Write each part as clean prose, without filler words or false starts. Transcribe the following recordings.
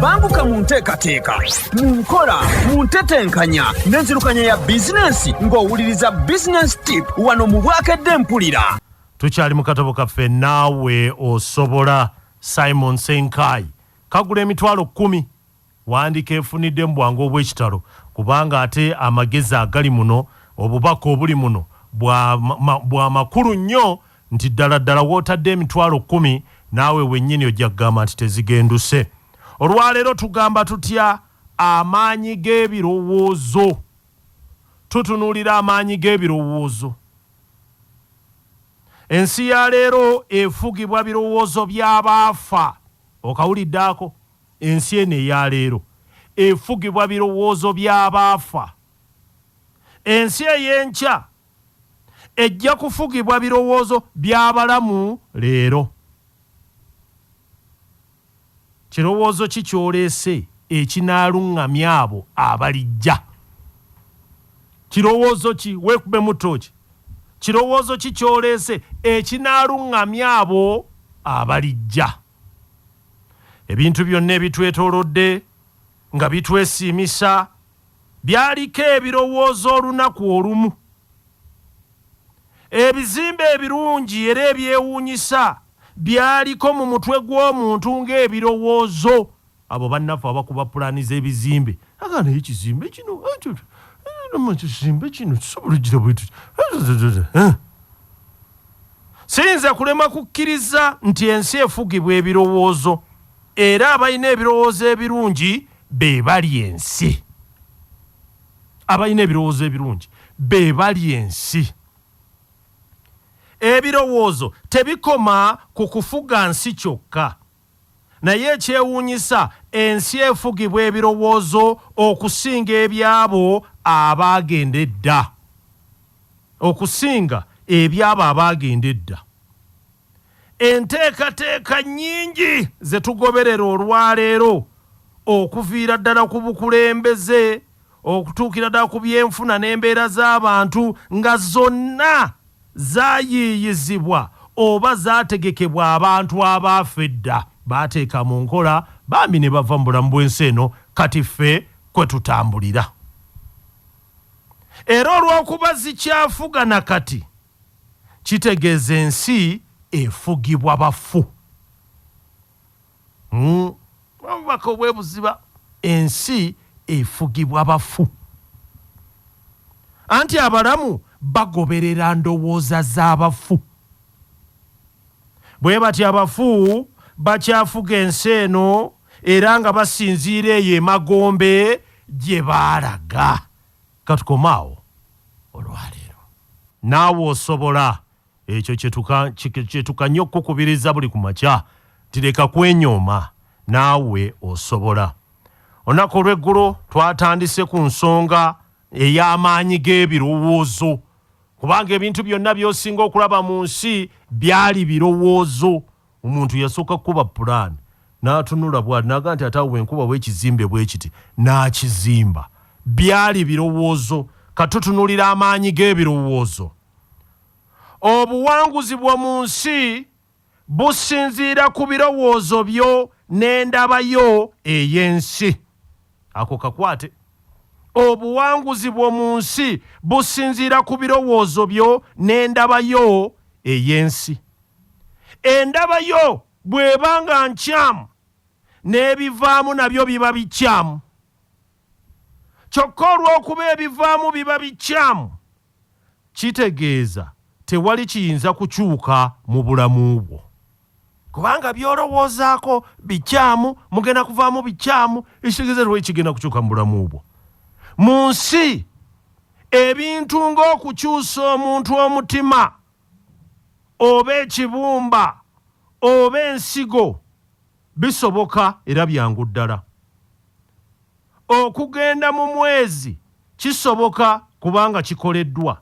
banguka mu nteekateeka mu nkola mu ntetenkanya n'enzirukanya ya bizinensi ng'owuliriza business tip wano mu Bwakedde Mpulira. Tukyali mu katabo kaffe Naawe Osobola-Simon Ssenkayi kagula emitwalo 10 wandika efunidde mu bwangu obw'ekitalo kubanga ate amagezi agali muno obubaka obuli muno bwa makulu nnyo nti ddala wootadde emitwalo 10 naawe wennyini ojja kugamba nti tezigenduse. Olwaleero tugamba tutya amaanyi g'ebirowoozo. Tutunuulira amaanyi g'ebirowoozo. Ensi ya leero efugibwa birowoozo by'abaafa. Okawuliddaako? Ensi eno eya leero efugibwa birowoozo by'abaafa. Ensi ey'enkya ejja kufugibwa birowoozo by'abalamu leero. Kirowoozo ki ky'oleese ekinaalungamya abo abalijja? Kirowoozo ki? Weekube mu ttooki. Kirowoozo ki ky'oleese ekinaalungamya abo abalijja? Ebintu byonna ebitwetoolodde nga bitwesiimisa byaliko ebirowoozo olunaku olumu. Ebizimbe ebirungi era ebyewuunyisa byaliko mu mutwe gw'omuntu ng'ebirowoozo. Abo bannaffe abakuba pulaani z'ebizimbe agana ekizimbe kino ekizimbe kino kisobola gira bwe tuti. Siyinza kulema kukkiriza nti ensi efugibwa ebirowoozo era abalina ebirowoozo ebirungi be bali ensi. Abalina ebirowoozo ebirungi be bali ensi. Ebirowoozo tebikoma ku kufuga nsi kyokka. Naye ekyewuunyisa ensi efugibwa ebirowoozo okusinga ebyabo abaagenda edda. Okusinga ebyabo abaagenda edda. Enteekateeka nnyingi ze tugoberera olwaleero okuviira ddala ku bukulembeze okutuukira ddala ku byenfuna n'embeera z'abantu nga zonna zaayiiyizibwa oba zaategekebwa abantu abaafa edda baateeka mu nkola bambi ne bava mu bulamu bw'ensi eno kati ffe kwe tutambulira. Era olw'okuba zikyafuga na kati kitegeeza ensi efugibwa bafu. Obubaka obwebuziba ensi efugibwa bafu. Anti abalamu bagoberera ndowooza z'abafu. Bwe batya abafu bakyafuga ensi eno era nga basinziira eyo emagombe gye baalaga. Katukomaawo olwaleero. Naawe osobola. Ekyo kyetukanye okukubiriza buli ku makya. Tireka kwenyooma. Naawe osobola. Olunaku olw'eggulo twatandise ku nsonga ey'amaanyi g'ebirowoozo. Kubanga ebintu byonna by'osinga okulaba mu nsi byali birowoozo. Omuntu yasooka kuba pulaani n'atunula bw'ati n'agamba nti ate awo bwenkuba bw'ekizimbe bwe kiti n'akizimba. Byali birowoozo. Katutunulira amaanyi g'ebirowoozo. Obuwanguzi bw'omu nsi businziira ku birowoozo byo n'endaba yo ey'ensi. Ako kakwate. Obuwanguzi bw'omu nsi businziira ku birowoozo byo n'endaba yo ey'ensi. Endaba yo bw'eba nga nkyamu n'ebivaamu nabyo biba bikyamu. Kyokka olw'okuba ebivaamu biba bikyamu kitegeeza tewali kiyinza kukyuka mu bulamu bwo. Kubanga by'olowoozaako bikyamu mugenda kuvaamu bikyamu ekitegeeza tewali kigenda kukyuka mu bulamu bwo. Mu nsi ebintu ng'okukyusa omuntu omutima oba ekibumba oba ensigo bisoboka era byangu ddala. Okugenda mu mwezi kisoboka kubanga kikoleddwa.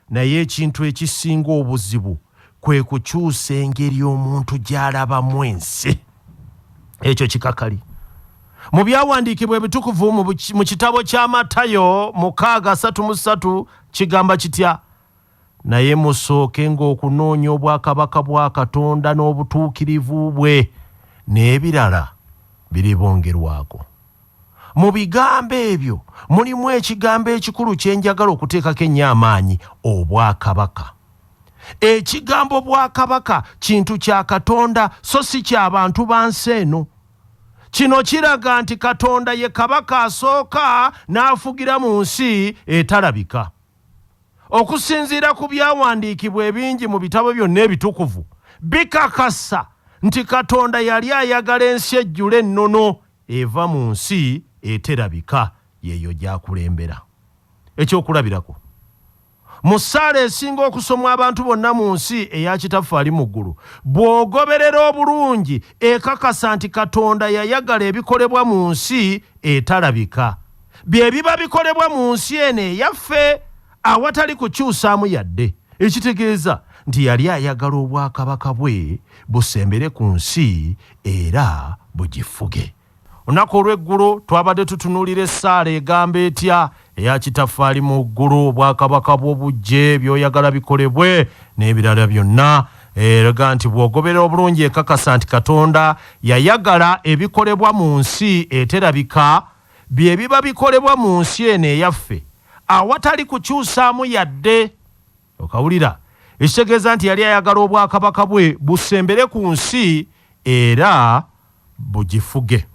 Naye ekintu ekisinga obuzibu kwe kukyusa engeri omuntu gy'alabamu ensi. Ekyo kikakali. Mu byawandiikibwa ebitukuvu mu kitabo kya Matayo 6:33 kigamba kitya? Naye musooke ng'okunoonya obwakabaka bwa Katonda n'obutuukirivu bwe, n'ebirala biribongerwako. Mu bigambo ebyo mulimu ekigambo ekikulu kye njagala okuteekako ennyo amaanyi, obwakabaka. Ekigambo bwakabaka kintu kya Katonda so si ky'abantu ba nsi eno. Kino kiraga nti Katonda ye kabaka asooka n'afugira mu nsi etalabika. Okusinziira ku byawandiikibwa ebingi mu bitabo byonna ebitukuvu, bikakasa nti Katonda yali ayagala ensi ejjula ennono eva mu nsi eterabika, yeeyo gy'akulembera. Ekyokulabirako, mu ssaala esinga okusomwa abantu bonna mu nsi eya Kitaffe ali mu ggulu, bw'ogoberera obulungi ekakasa nti Katonda yayagala ebikolebwa mu nsi etalabika, bye biba bikolebwa mu nsi eno eyaffe awatali kukyusaamu yadde. Ekitegeeza nti yali ayagala obwakabaka bwe busembere ku nsi era bugifuge. Olunaku olw'eggulo twabadde tutunuulira essaala egamba etya eya Kitaffe ali mu ggulu, obwakabaka bwo bujje, by'oyagala bikolebwe n'ebirala byonna. Eraga nti bw'ogoberera obulungi ekakasa nti Katonda yayagala ebikolebwa mu nsi eterabika, bye biba bikolebwa mu nsi eno eyaffe awatali kukyusaamu yadde. Okawulira, ekitegeeza nti yali ayagala obwakabaka bwe busembere ku nsi era bugifuge.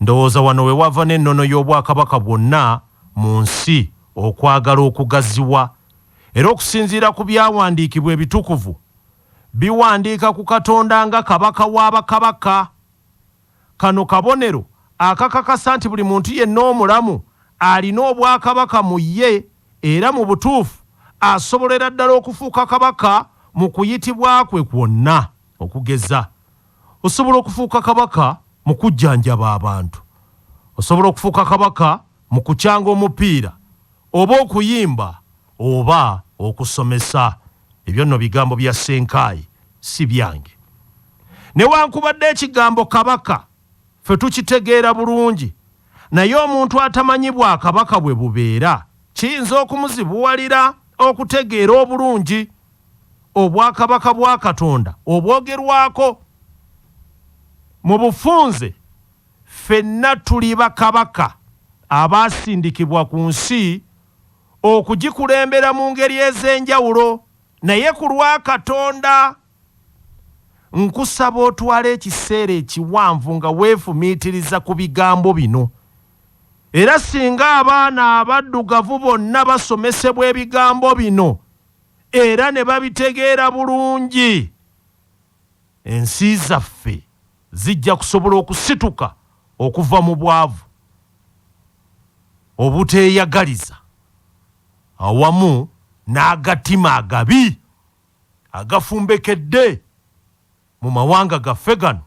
Ndowooza wano we wava n'ennono y'obwakabaka bwonna mu nsi okwagala okugaziwa, era okusinziira ku byawandiikibwa ebitukuvu biwandiika ku Katonda nga kabaka w'abakabaka. Kano kabonero akakakasa nti buli muntu yenna omulamu alina obwakabaka mu ye, era mu butuufu asobolera ddala okufuuka kabaka mu kuyitibwa kwe kwonna. Okugeza, osobola okufuuka kabaka mu kujjanjaba abantu, osobola okufuuka kabaka mu kukyanga omupiira oba okuyimba oba okusomesa. Ebyo nno bigambo bya Ssenkayi, si byange. Newankubadde ekigambo kabaka ffe tukitegeera bulungi, naye omuntu atamanyi bwakabaka bwe bubeera kiyinza okumuzibuwalira okutegeera obulungi obwakabaka bwa Katonda obwogerwako. Mu bufunze ffenna tuli bakabaka abaasindikibwa ku nsi okugikulembera mu ngeri ez'enjawulo, naye ku lwa Katonda. Nkusaba otwala ekiseera ekiwanvu nga weefumiitiriza ku bigambo bino, era singa abaana abaddugavu bonna basomesebwa ebigambo bino era ne babitegeera bulungi, ensi zaffe zijja kusobola okusituka okuva mu bwavu, obuteeyagaliza awamu n'agatima agabi agafumbekedde mu mawanga gaffe gano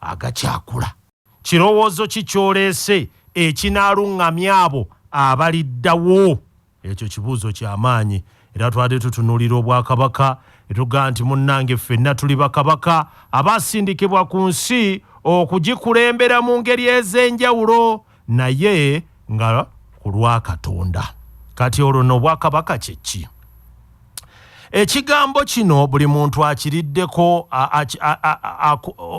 agakyakula. Kirowoozo ki kyoleese ekinaaluŋŋamya abo abaliddawo? Ekyo kibuuzo ky'amaanyi, era twadde tutunuulira obwakabaka etugaa nti munnange ffenna tuli bakabaka abaasindikibwa ku nsi okugikulembera mu ngeri ez'enjawulo, naye nga ku lwa Katonda. Kati olwo n'obwakabaka kye ki? Ekigambo kino buli muntu akiriddeko,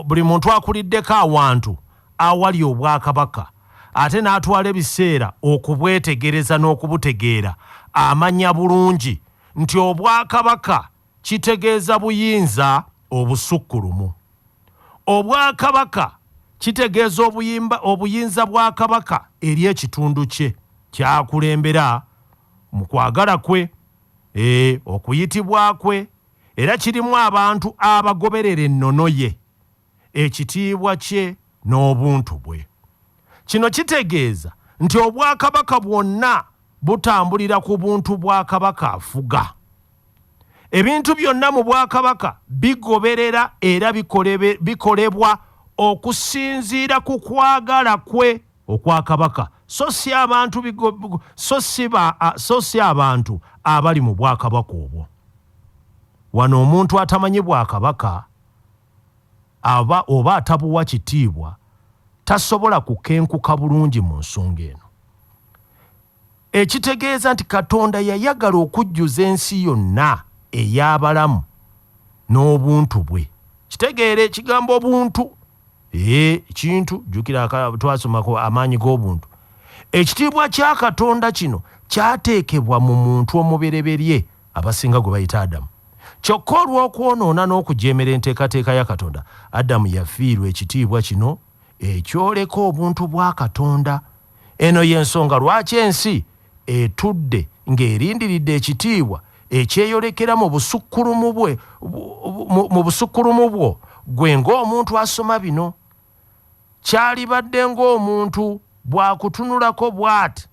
buli muntu akuliddeko awantu awali obwakabaka, ate n'atwala ebiseera okubwetegereza n'okubutegeera, amanya bulungi nti obwakabaka kitegeeza buyinza obusukkulumu. Obwakabaka kitegeeza obuyinza bwa kabaka eri ekitundu kye kyakulembera mu kwagala kwe, okuyitibwa kwe, era kirimu abantu abagoberera ennono ye, ekitiibwa kye n'obuntu bwe. Kino kitegeeza nti obwakabaka bwonna butambulira ku buntu bwa kabaka afuga. Ebintu byonna mu bwakabaka bigoberera era bikolebwa okusinziira ku kwagala kwe okwa kabaka, so si abantu abali mu bwakabaka obwo. Wano omuntu atamanyi bwakabaka oba atabuwa kitiibwa tasobola kukenkuka bulungi mu nsonga eno. Ekitegeeza nti Katonda yayagala okujjuza ensi yonna ey'abalamu n'obuntu bwe. Kitegeere ekigambo obuntu kintu jukira twasomako Amanyi g'obuntu. Ekitiibwa kya Katonda kino kyateekebwa mu muntu omubereberye abasinga gwe bayita Adamu. Kyokka olw'okwonoona n'okujeemera enteekateeka ya Katonda, Adamu yafiirwa ekitiibwa kino ekyoleka obuntu bwa Katonda. Eno y'ensonga lwaki ensi etudde ng'erindiridde ekitiibwa ekyeyolekera mu busukkulumu bwo gwe ng'omuntu asoma bino. Kyalibadde ng'omuntu bw'akutunulako bw'ati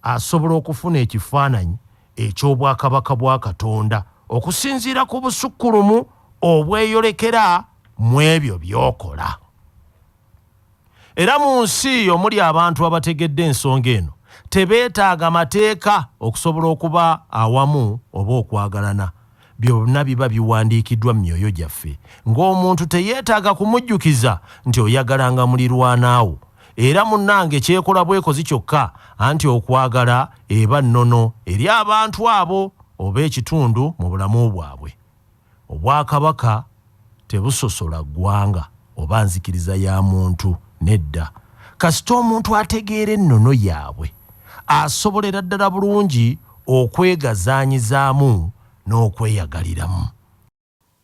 asobola okufuna ekifaananyi eky'obwakabaka bwa Katonda okusinziira ku busukkulumu obweyolekera mu ebyo by'okola. Era mu nsi omuli abantu abategedde ensonga eno tebeetaaga mateeka okusobola okuba awamu oba okwagalana. Byonna biba biwandiikiddwa mu myoyo gyaffe, ng'omuntu teyeetaaga kumujjukiza nti oyagalanga mulirwanaawo. Era munnange kyekola bwekozi kyokka anti okwagala eba nnono eri abantu abo oba ekitundu mu bulamu bwabwe. Obwakabaka tebusosola ggwanga oba nzikiriza ya muntu, nedda. Kasita omuntu ategeera ennono yaabwe asobolera ddala bulungi okwegazaanyizaamu n'okweyagaliramu.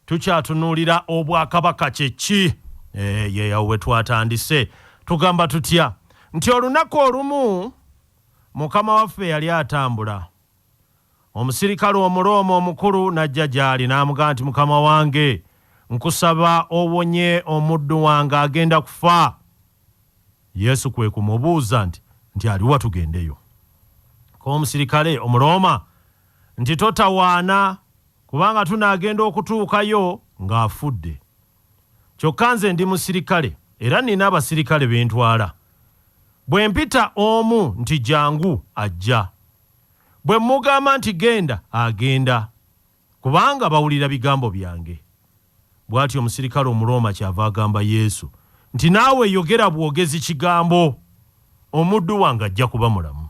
Tukyatunuulira obwakabaka kye ki? Yeyawo we twatandise. Tugamba tutya nti olunaku olumu Mukama waffe yali atambula. Omusirikale Omurooma omukulu n'ajja gy'ali n'amugamba nti, Mukama wange, nkusaba owonye omuddu wange agenda kufa. Yesu kwe kumubuuza nti aliwa tugendeyo? Omusirikale Omurooma nti totawaana, kubanga tunaagenda okutuukayo ng'afudde. Kyokka nze ndi musirikale era nina abasirikale be ntwala. Bwe mpita omu nti jangu, ajja. Bwe mugamba nti genda, agenda, kubanga bawulira bigambo byange. Bw'atyo omusirikale Omurooma kyava agamba Yesu nti naawe yogera bwogezi kigambo, omuddu wange ajja kuba mulamu.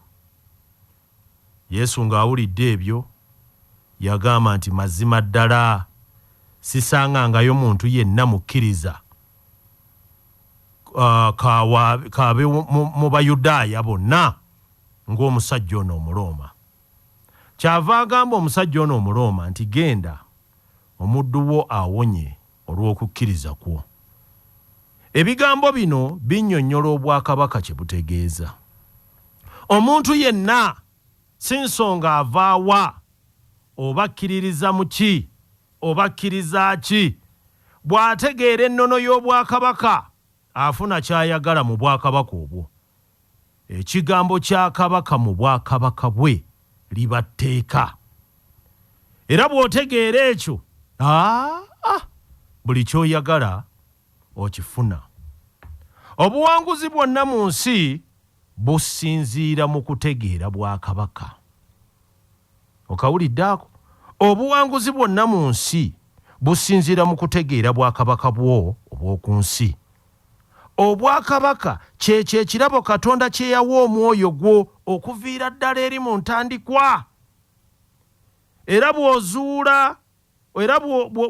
Yesu ng'awulidde ebyo yagamba nti mazima ddala sisangangayo muntu yenna mukkiriza kaabe mu Bayudaaya bonna ng'omusajja ono Omurooma. Kyava agamba omusajja ono Omurooma nti genda, omuddu wo awonye olw'okukkiriza kwo. Ebigambo bino binnyonnyola obwakabaka kye butegeeza. Omuntu yenna si nsonga avaawa oba akkiririza mu ki oba akkiriza ki, bw'ategeera ennono y'obwakabaka afuna ky'ayagala mu bwakabaka obwo. Ekigambo kya kabaka mu bwakabaka bwe liba tteeka. Era bw'otegeera ekyo, buli ky'oyagala okifuna. Obuwanguzi bwonna mu nsi businziira mu kutegeera bwakabaka. Okawulidde ako? Obuwanguzi bwonna mu nsi businziira mu kutegeera bwakabaka bwo obw'oku nsi. Obwakabaka kyekyo ekirabo Katonda kye yawa omwoyo gwo okuviira ddala eri mu ntandikwa. Era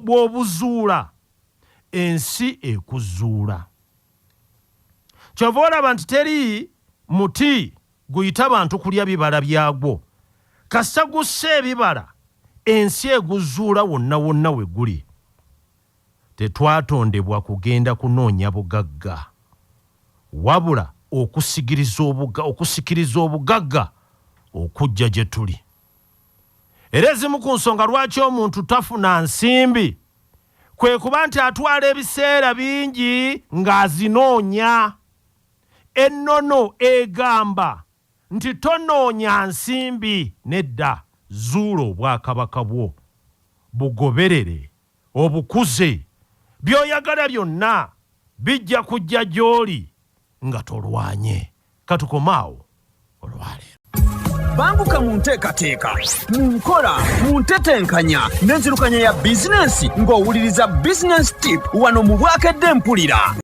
bw'obuzuula, ensi ekuzuula. Kyova olaba nti teri muti guyita bantu kulya bibala byagwo. Kasita gussa ebibala, ensi eguzuula wonna wonna we guli. Tetwatondebwa kugenda kunoonya bugagga, wabula okusikiriza obugagga okujja gye tuli. Era ezimu ku nsonga lwaki omuntu tafuna nsimbi kwe kuba nti atwala ebiseera bingi ng'azinoonya. Ennono egamba nti tonoonya nsimbi, nedda, zuula obwakabaka bwo, bugoberere, obukuze. By'oyagala byonna bijja kujja gy'oli nga tolwanye. Katukomaawo olwaleero. Banguka mu nteekateeka, mu nkola, mu ntetenkanya n'enzirukanya ya bizinensi ng'owuliriza Business Tip wano mu Bwakedde Mpulira.